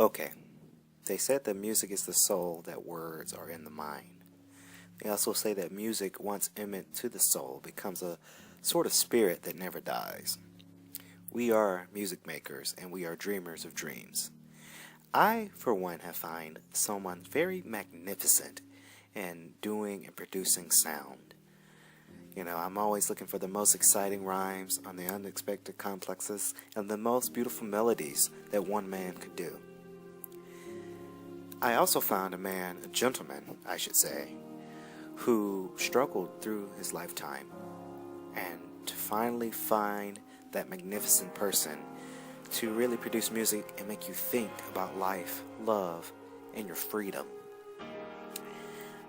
Okay, they said that music is the soul, that words are in the mind. They also say that music, once immersed to the soul, becomes a sort of spirit that never dies. We are music makers and we are dreamers of dreams. I, for one, have found someone very magnificent in doing and producing sound. I'm always looking for the most exciting rhymes on the unexpected complexes and the most beautiful melodies that one man could do. I also found a gentleman, I should say, who struggled through his lifetime, and to finally find that magnificent person to really produce music and make you think about life, love, and your freedom.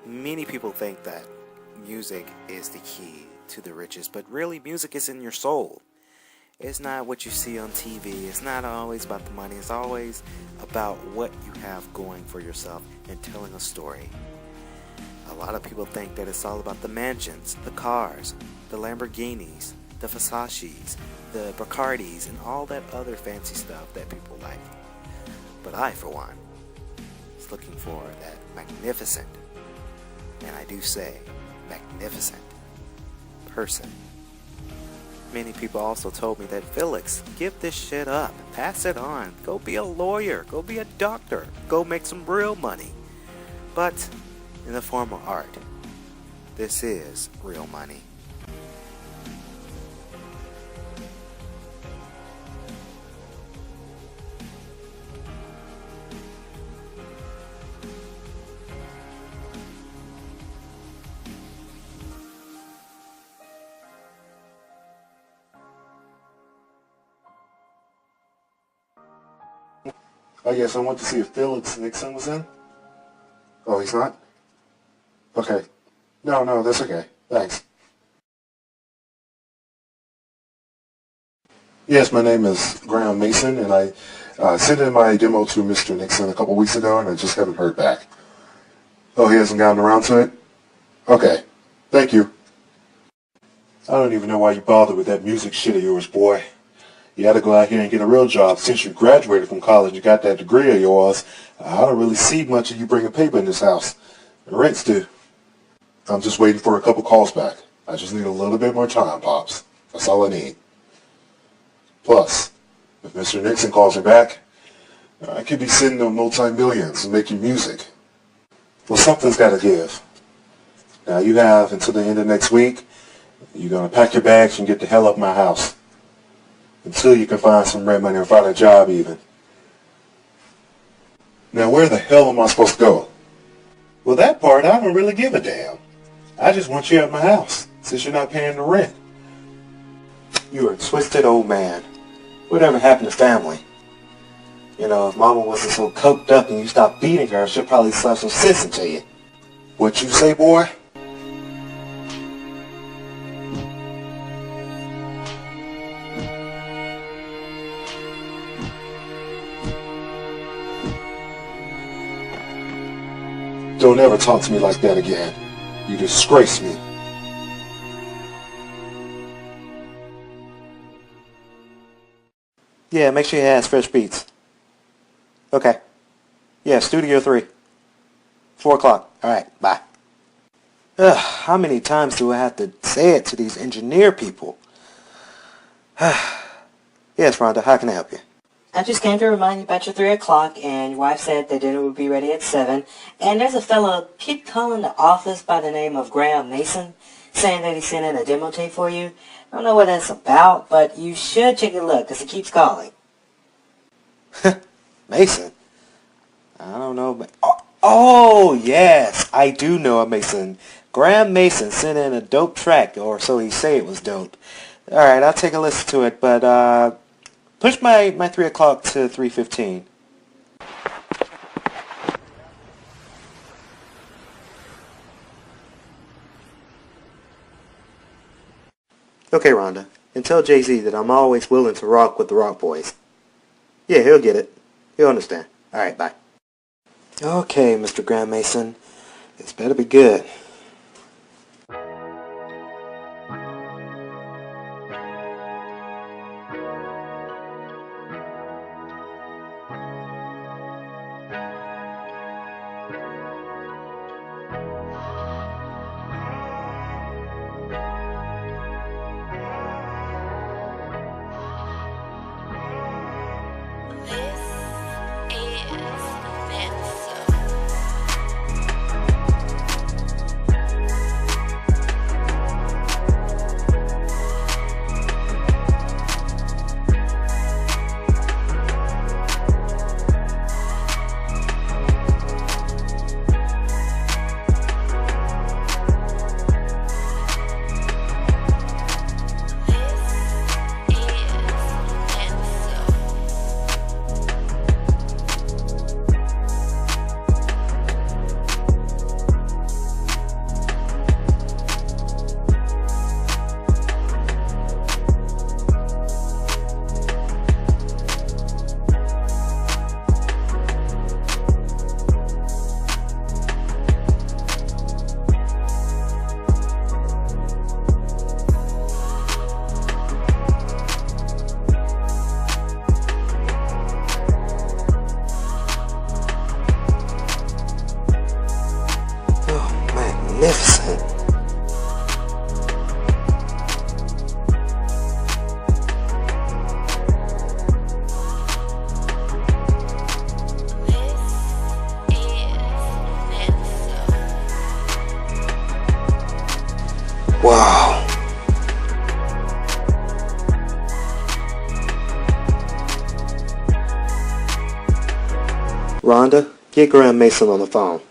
Many people think that music is the key to the riches, but really music is in your soul. It's not what you see on TV. It's not always about the money. It's always about what you have going for yourself and telling a story. A lot of people think that it's all about the mansions, the cars, the Lamborghinis, the Versaces, the Bacardis, and all that other fancy stuff that people like. But I, for one, is looking for that magnificent, and I do say magnificent, person. Many people also told me that, Felix, give this shit up. Pass it on. Go be a lawyer. Go be a doctor. Go make some real money. But in the form of art, this is real money. Oh, yes, I want to see if Felix Nixon was in. Oh, he's not? Okay. No, that's okay. Thanks. Yes, my name is Graham Mason, and I sent in my demo to Mr. Nixon a couple weeks ago, and I just haven't heard back. Oh, he hasn't gotten around to it? Okay. Thank you. I don't even know why you bothered with that music shit of yours, boy. You had to go out here and get a real job. Since you graduated from college and got that degree of yours, I don't really see much of you bringing paper in this house. The rent's due. I'm just waiting for a couple calls back. I just need a little bit more time, Pops. That's all I need. Plus, if Mr. Nixon calls me back, I could be sitting on multi-millions and making music. Well, something's got to give. Now, you have until the end of next week. You're going to pack your bags and get the hell up my house. Until you can find some rent money or find a job even. Now, where the hell am I supposed to go? Well, that part, I don't really give a damn. I just want you at my house, since you're not paying the rent. You're a twisted old man. Whatever happened to family? If Mama wasn't so coked up and you stopped beating her, she'll probably slap some sense into you. What you say, boy? Don't ever talk to me like that again. You disgrace me. Yeah, make sure you ask fresh beats. Okay. Yeah, Studio 3. 4 o'clock. Alright, bye. How many times do I have to say it to these engineer people? Yes, Rhonda, how can I help you? I just came to remind you about your 3 o'clock, and your wife said that dinner would be ready at 7. And there's a fellow keep calling the office by the name of Graham Mason, saying that he sent in a demo tape for you. I don't know what that's about, but you should take a look, because he keeps calling. Mason? I don't know, but... Oh, yes, I do know a Mason. Graham Mason sent in a dope track, or so he say it was dope. Alright, I'll take a listen to it, but, push my 3 o'clock to 3:15. Okay, Rhonda, and tell Jay-Z that I'm always willing to rock with the Rock Boys. Yeah, he'll get it. He'll understand. Alright, bye. Okay, Mr. Graham Mason. This better be good. Wow. Rhonda, get Graham Mason on the phone.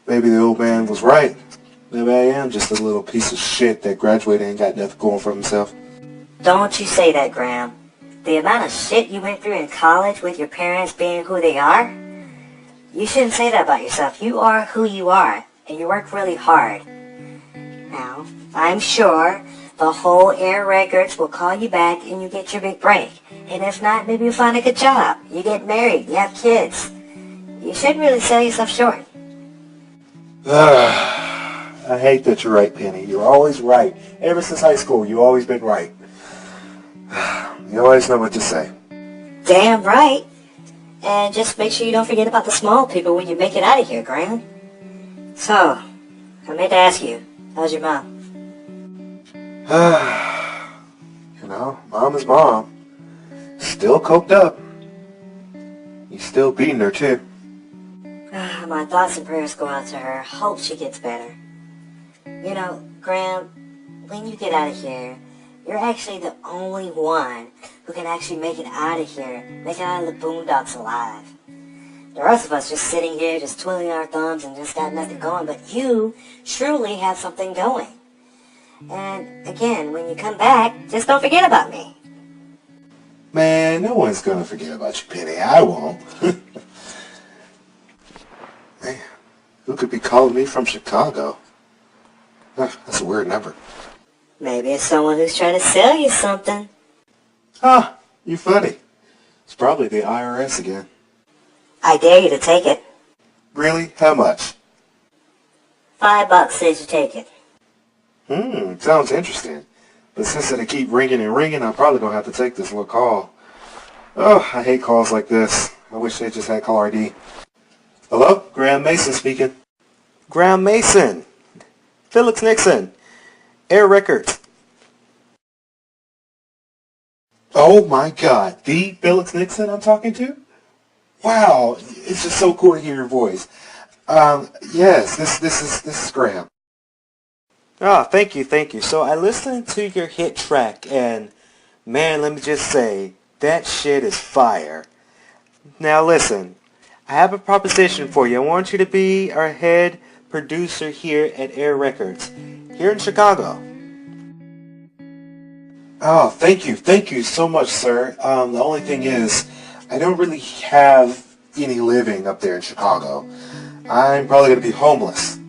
Maybe the old man was right. Maybe I am just a little piece of shit that graduated and ain't got nothing going for himself. Don't you say that, Graham. The amount of shit you went through in college with your parents being who they are, you shouldn't say that about yourself. You are who you are, and you work really hard. Now, I'm sure the whole Air Records will call you back and you get your big break. And if not, maybe you'll find a good job. You get married, you have kids. You shouldn't really sell yourself short. I hate that you're right, Penny. You're always right. Ever since high school, you've always been right. You always know what to say. Damn right. And just make sure you don't forget about the small people when you make it out of here, Graham. So, I meant to ask you, how's your mom? You know, mom is mom. Still coked up. You still beating her, too. My thoughts and prayers go out to her. Hope she gets better. You know, Graham, when you get out of here, you're actually the only one who can actually make it out of here, make it out of the boondocks alive. The rest of us just sitting here, just twiddling our thumbs and just got nothing going, but you truly have something going. And again, when you come back, just don't forget about me. Man, no one's gonna forget about you, Penny. I won't. Man, who could be calling me from Chicago? That's a weird number. Maybe it's someone who's trying to sell you something. Huh, you funny. It's probably the IRS again. I dare you to take it. Really? How much? $5 says you take it. Sounds interesting. But since they keep ringing and ringing, I'm probably gonna have to take this little call. Oh, I hate calls like this. I wish they just had call ID. Hello? Graham Mason speaking. Graham Mason. Felix Nixon. Air Records. Oh my God, the Felix Nixon I'm talking to? Wow, it's just so cool to hear your voice. Yes, this is Graham. Ah, thank you. So I listened to your hit track, and man, let me just say, that shit is fire. Now listen, I have a proposition for you. I want you to be our head producer here at Air Records, here in Chicago. Oh, thank you so much, sir. The only thing is, I don't really have any living up there in Chicago. I'm probably going to be homeless.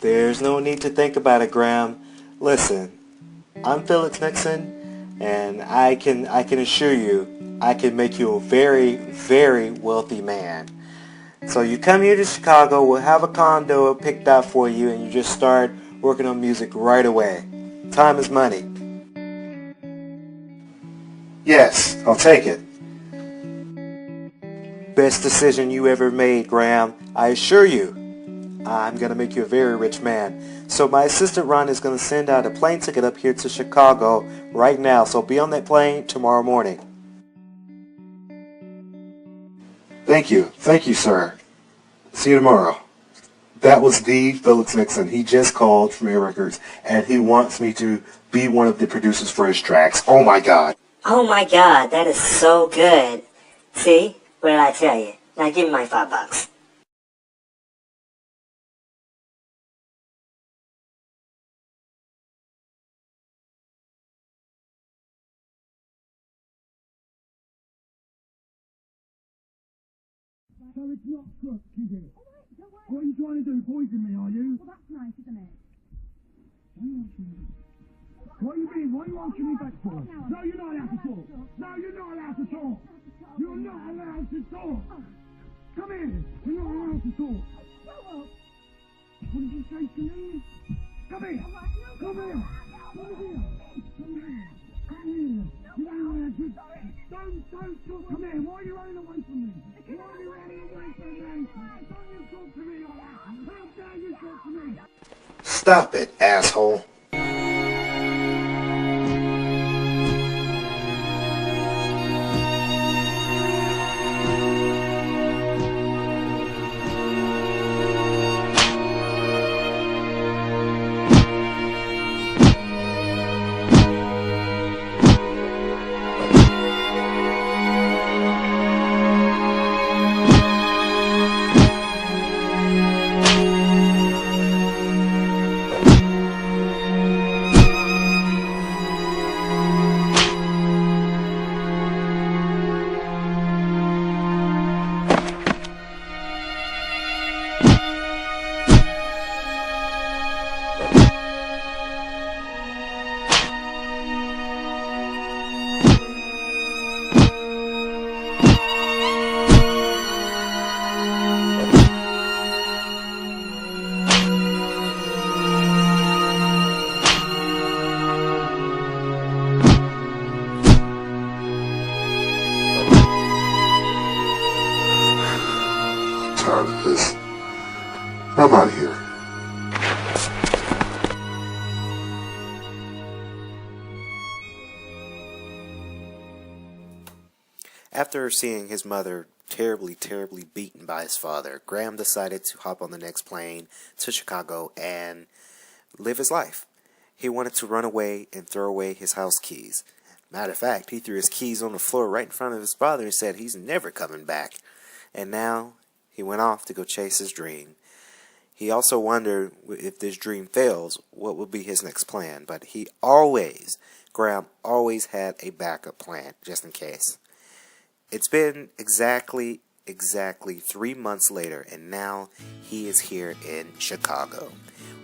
There's no need to think about it, Graham. Listen, I'm Felix Nixon, and I can assure you, I can make you a very, very wealthy man. So you come here to Chicago, we'll have a condo picked out for you, and you just start working on music right away. Time is money. Yes, I'll take it. Best decision you ever made, Graham. I assure you, I'm going to make you a very rich man. So my assistant Ron is going to send out a plane ticket up here to Chicago right now. So be on that plane tomorrow morning. Thank you, sir. See you tomorrow. That was the Felix Nixon. He just called from Air Records, and he wants me to be one of the producers for his tracks. Oh my God. Oh my God, that is so good. See? What did I tell you? Now give me my $5. So it's not cooked, is it? What are you trying to do? Poison me, are you? Well, that's nice, isn't it? What are you doing? What are you answering me back for? No, you're not allowed to talk. No, you're not allowed to talk. You're not allowed to talk. Come here. You're not allowed to talk. What did you say to me? Come here. Come here. Come here. Come here. Come here. You're not allowed to talk. Don't talk. Come here. Why are you running away from me? Why are you running away from me? Don't you talk to me like that. How dare you talk to me? Stop it, asshole. part of this. I'm out of here. After seeing his mother terribly beaten by his father, Graham decided to hop on the next plane to Chicago and live his life. He wanted to run away and throw away his house keys. Matter of fact, he threw his keys on the floor right in front of his father and said he's never coming back. And now he went off to go chase his dream. He also wondered if this dream fails, what would be his next plan. But Graham always had a backup plan just in case. It's been exactly 3 months later, and now he is here in Chicago,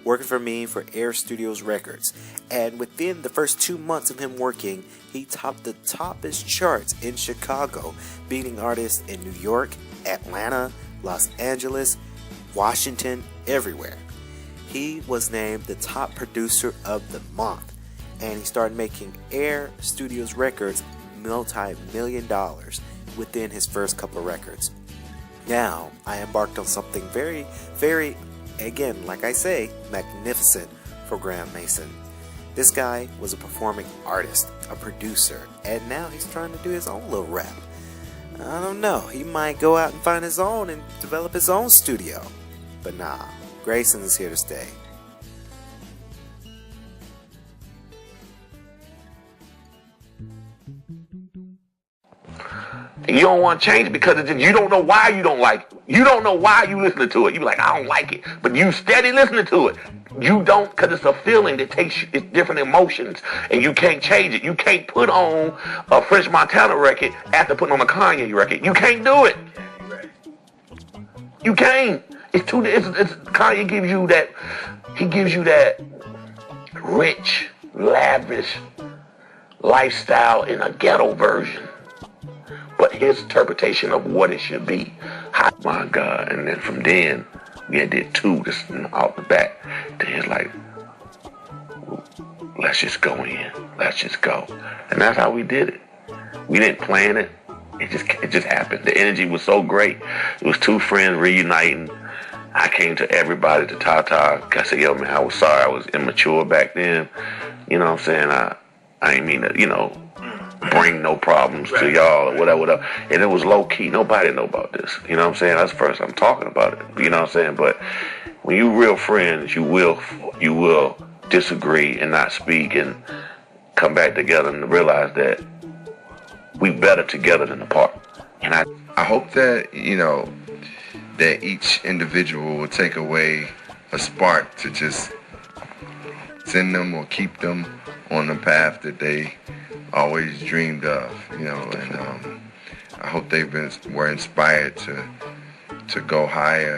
working for me for Air Studios Records. And within the first 2 months of him working, he topped the toppest charts in Chicago, beating artists in New York, Atlanta, Los Angeles, Washington, everywhere. He was named the top producer of the month, and he started making Air Studios Records multi-million dollars within his first couple of records. Now, I embarked on something very, very, again, like I say, magnificent for Graham Mason. This guy was a performing artist, a producer, and now he's trying to do his own little rap. I don't know, he might go out and find his own and develop his own studio. But nah, Grayson is here to stay. And you don't want to change it because you don't know why you don't like it. You don't know why you listening to it. You be like, I don't like it. But you steady listening to it. You don't, because it's a feeling that it's different emotions. And you can't change it. You can't put on a French Montana record after putting on a Kanye record. You can't do it. You can't. Kanye gives you that, he gives you that rich, lavish lifestyle in a ghetto version. But his interpretation of what it should be. Oh my God. And then from then, we had did 2 just out the back. Then it's like, let's just go in. Let's just go. And that's how we did it. We didn't plan it. It just happened. The energy was so great. It was 2 friends reuniting. I came to everybody, to Tata. I said, yo, man, I was sorry. I was immature back then. You know what I'm saying? I didn't mean to, bring no problems to y'all or whatever. And it was low key. Nobody know about this. You know what I'm saying? That's the first I'm talking about it. You know what I'm saying? But when you real friends, you will disagree and not speak and come back together and realize that we better together than apart. And I hope that, that each individual will take away a spark to just send them or keep them on the path that they always dreamed of, and I hope were inspired to go higher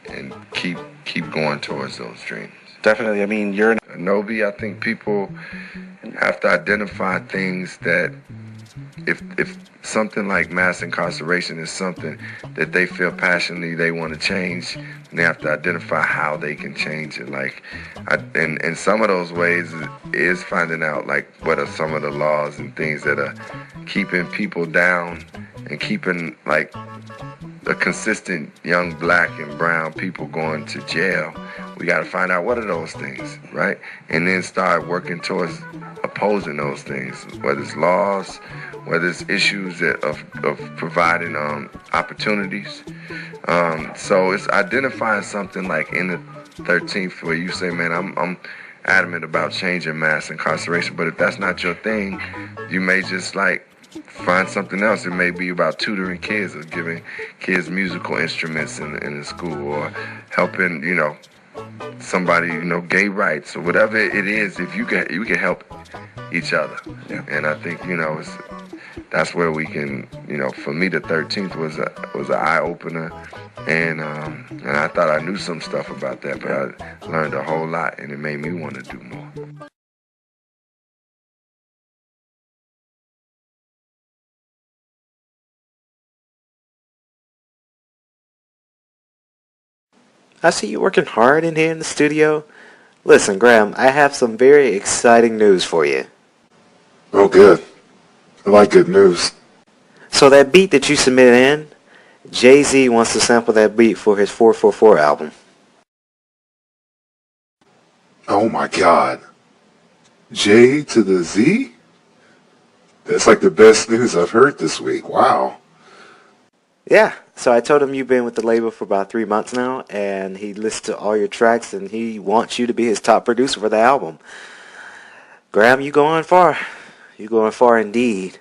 and keep going towards those dreams. Definitely. I mean, you're Novi, I think people have to identify things that if something like mass incarceration is something that they feel passionately they want to change, they have to identify how they can change it. And some of those ways is finding out what are some of the laws and things that are keeping people down and keeping a consistent young black and brown people going to jail. We got to find out what are those things, right? And then start working towards opposing those things, whether it's laws, whether it's issues of providing opportunities. So it's identifying something like in the 13th where you say, man, I'm adamant about changing mass incarceration, but if that's not your thing, you may just find something else. It may be about tutoring kids or giving kids musical instruments in the school or helping, somebody, gay rights or whatever it is. If you can help each other. Yeah. And I think, that's where we can, for me, the 13th was an eye opener, and I thought I knew some stuff about that, but I learned a whole lot, and it made me want to do more. I see you working hard in here in the studio. Listen, Graham, I have some very exciting news for you. Oh, good. I like good news. So that beat that you submitted in, Jay-Z wants to sample that beat for his 444 album. Oh my God. J to the Z? That's like the best news I've heard this week. Wow. Yeah, so I told him you've been with the label for about 3 months now, and he listened to all your tracks, and he wants you to be his top producer for the album. Graham, you going far. You going far indeed.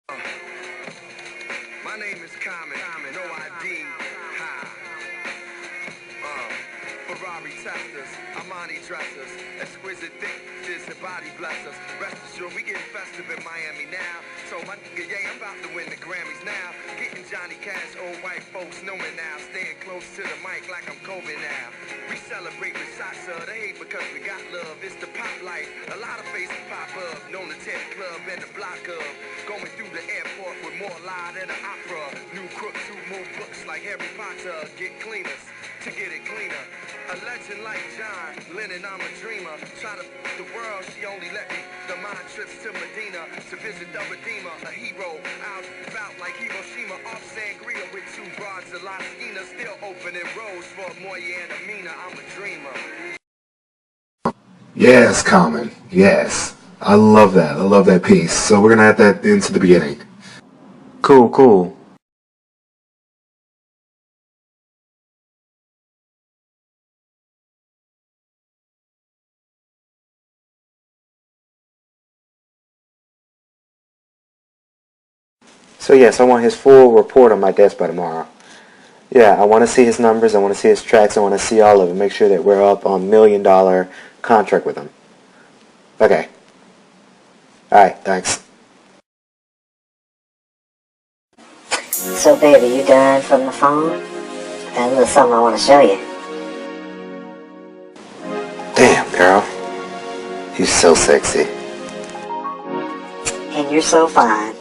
My name is Common, no ID. Ferrari testers, Armani dressers, exquisite dishes and body blessers. Rest assured, we getting festive in Miami now. So my nigga, yeah, I'm about to win the Grammys now. Getting Johnny Cash, old white folks know me now. Staying close to the mic like I'm Kobe now. We celebrate with shots of the hate because we got love. It's the pop life. A lot of faces pop up. Known to tear the club and the block up. Going through the airport with more lie than an opera. New crooks who move books like Harry Potter. Get cleaners to get it cleaner. A legend like John Lennon, I'm a dreamer. Try to the world, she only let me the mind trips to Medina to visit the Redeemer, a hero out about like Hiroshima off Sangria with 2 broads of Latina, still opening roads for Moya and Amina. I'm a dreamer. Yes, Common. Yes. I love that. I love that piece. So we're going to add that into the beginning. Cool. So yes, I want his full report on my desk by tomorrow. Yeah, I want to see his numbers, I want to see his tracks, I want to see all of it. Make sure that we're up on $1 million contract with him. Okay. Alright, thanks. So baby, you done from the phone? Got a little something I want to show you. Damn, girl. You're so sexy. And you're so fine.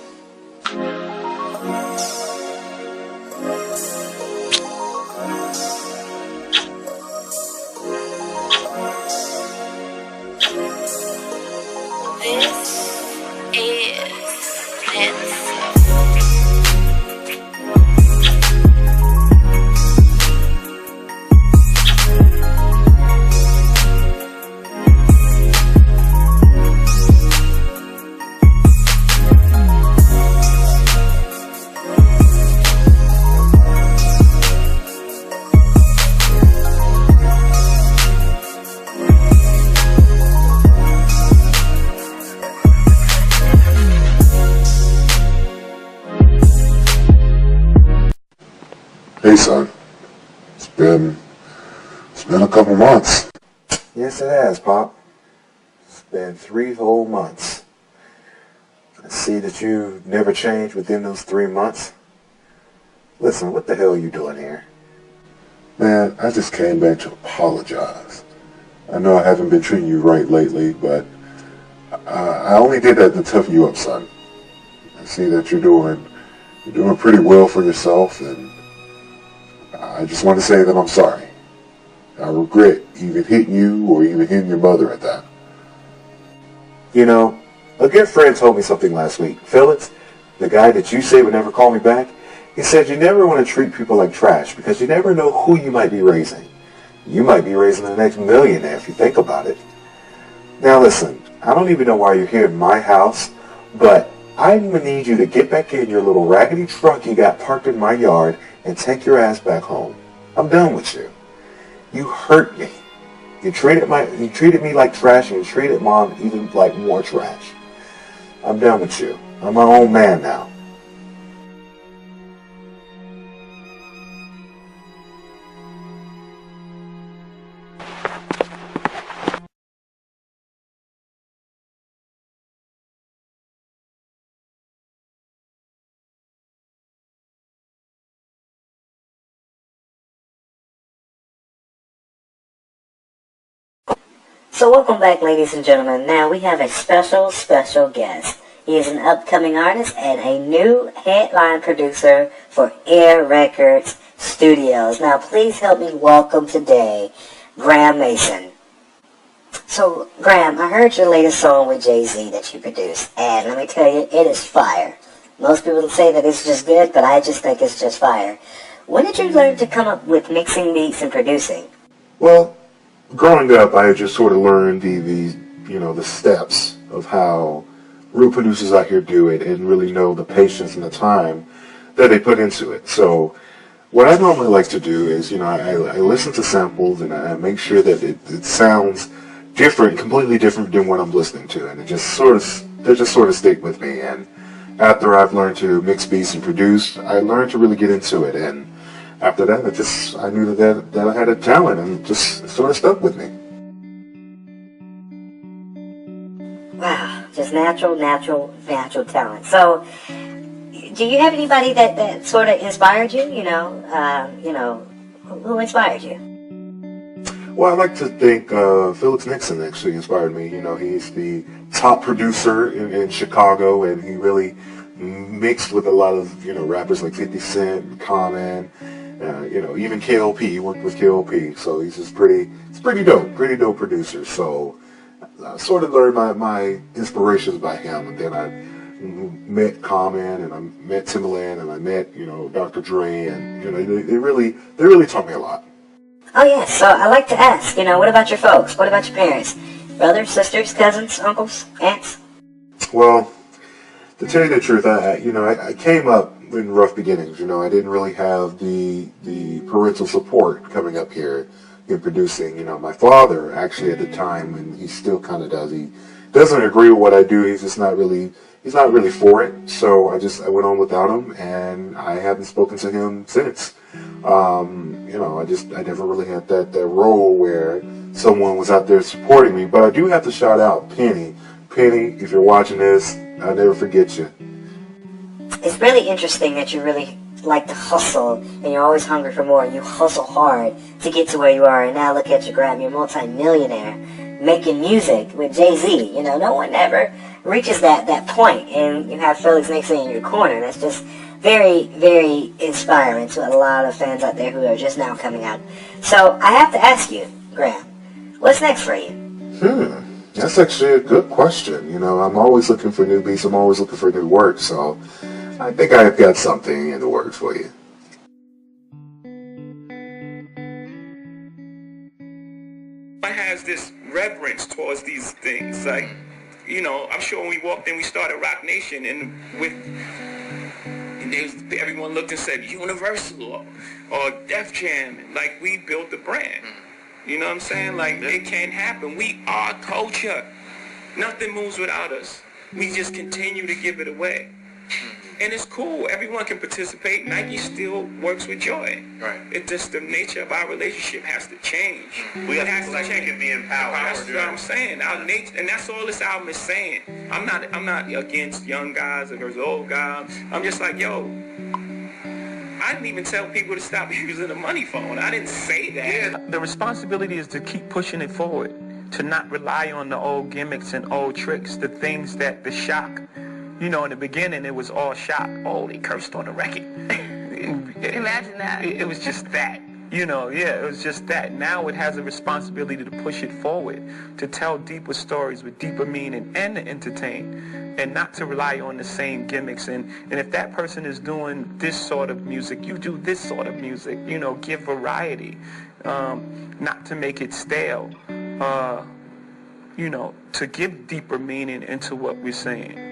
Hey, son. It's been a couple months. Yes, it has, Pop. It's been 3 whole months. I see that you never changed within those 3 months. Listen, what the hell are you doing here? Man, I just came back to apologize. I know I haven't been treating you right lately, but I only did that to toughen you up, son. I see that you're doing pretty well for yourself, and I just want to say that I'm sorry. I regret even hitting you or even hitting your mother at that. You know, a good friend told me something last week. Phillips, the guy that you say would never call me back, he said you never want to treat people like trash because you never know who you might be raising. You might be raising the next millionaire if you think about it. Now listen, I don't even know why you're here in my house, but I'm going to need you to get back in your little raggedy truck you got parked in my yard and take your ass back home. I'm done with you. You hurt me. You treated me like trash, and you treated Mom even like more trash. I'm done with you. I'm my own man now. So welcome back, ladies and gentlemen. Now we have a special guest. He is an upcoming artist and a new headline producer for Air Records Studios. Now please help me welcome today Graham Mason. So, Graham, I heard your latest song with Jay-Z that you produced, and let me tell you, it is fire. Most people say that it's just good, but I just think it's just fire. When did you learn to come up with mixing beats and producing? Well, growing up, I had just sort of learned the steps of how real producers out here do it and really know the patience and the time that they put into it. So what I normally like to do is, I listen to samples and I make sure that it sounds different, completely different than what I'm listening to, and they just sort of stick with me. And after I've learned to mix beats and produce, I learned to really get into it. And after that, I knew that I had a talent, and it just sort of stuck with me. Wow, just natural talent. So, do you have anybody that sort of inspired you? Who inspired you? Well, I like to think Felix Nixon actually inspired me. He's the top producer in Chicago, and he really mixed with a lot of rappers like 50 Cent, Common, even K.L.P. He worked with K.L.P. So he's just pretty dope producer. So I sort of learned my inspirations by him, and then I met Common, and I met Timbaland, and I met Dr. Dre, and they really taught me a lot. Oh yes, so I like to ask, what about your folks? What about your parents? Brothers, sisters, cousins, uncles, aunts? Well, to tell you the truth, I came up in rough beginnings. I didn't really have the parental support coming up here in producing. My father actually at the time, and he still kind of does. He doesn't agree with what I do. He's not really for it. So I went on without him, and I haven't spoken to him since. I never really had that role where someone was out there supporting me. But I do have to shout out Penny. Penny, if you're watching this, I'll never forget you. It's really interesting that you really like to hustle, and you're always hungry for more, and you hustle hard to get to where you are. And now look at you, Graham, you're a multi-millionaire making music with Jay-Z. No one ever reaches that point, and you have Felix Nixon in your corner. That's just very, very inspiring to a lot of fans out there who are just now coming out. So I have to ask you, Graham, what's next for you? That's actually a good question. I'm always looking for new beats. I'm always looking for new work. So I think I've got something in the works for you. One has this reverence towards these things. Like, I'm sure when we walked in, we started Rock Nation, and everyone looked and said Universal or Def Jam. Like, we built the brand. You know what I'm saying? Like, it can't happen. We are culture. Nothing moves without us. We just continue to give it away. And it's cool. Everyone can participate. Nike still works with joy. Right. It's just the nature of our relationship has to change. We have to can be empowered. That's what I'm saying. Our nature, and that's all this album is saying. I'm not against young guys or old guys. I'm just like, yo, I didn't even tell people to stop using the money phone. I didn't say that. Yeah. The responsibility is to keep pushing it forward, to not rely on the old gimmicks and old tricks, the things that the shock. In the beginning, it was all shock. Oh, they cursed on the record. Imagine that. It was just that. It was just that. Now it has a responsibility to push it forward, to tell deeper stories with deeper meaning and to entertain, and not to rely on the same gimmicks. And if that person is doing this sort of music, you do this sort of music. Give variety, not to make it stale, to give deeper meaning into what we're saying.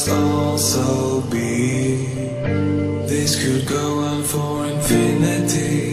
also be. This could go on for infinity.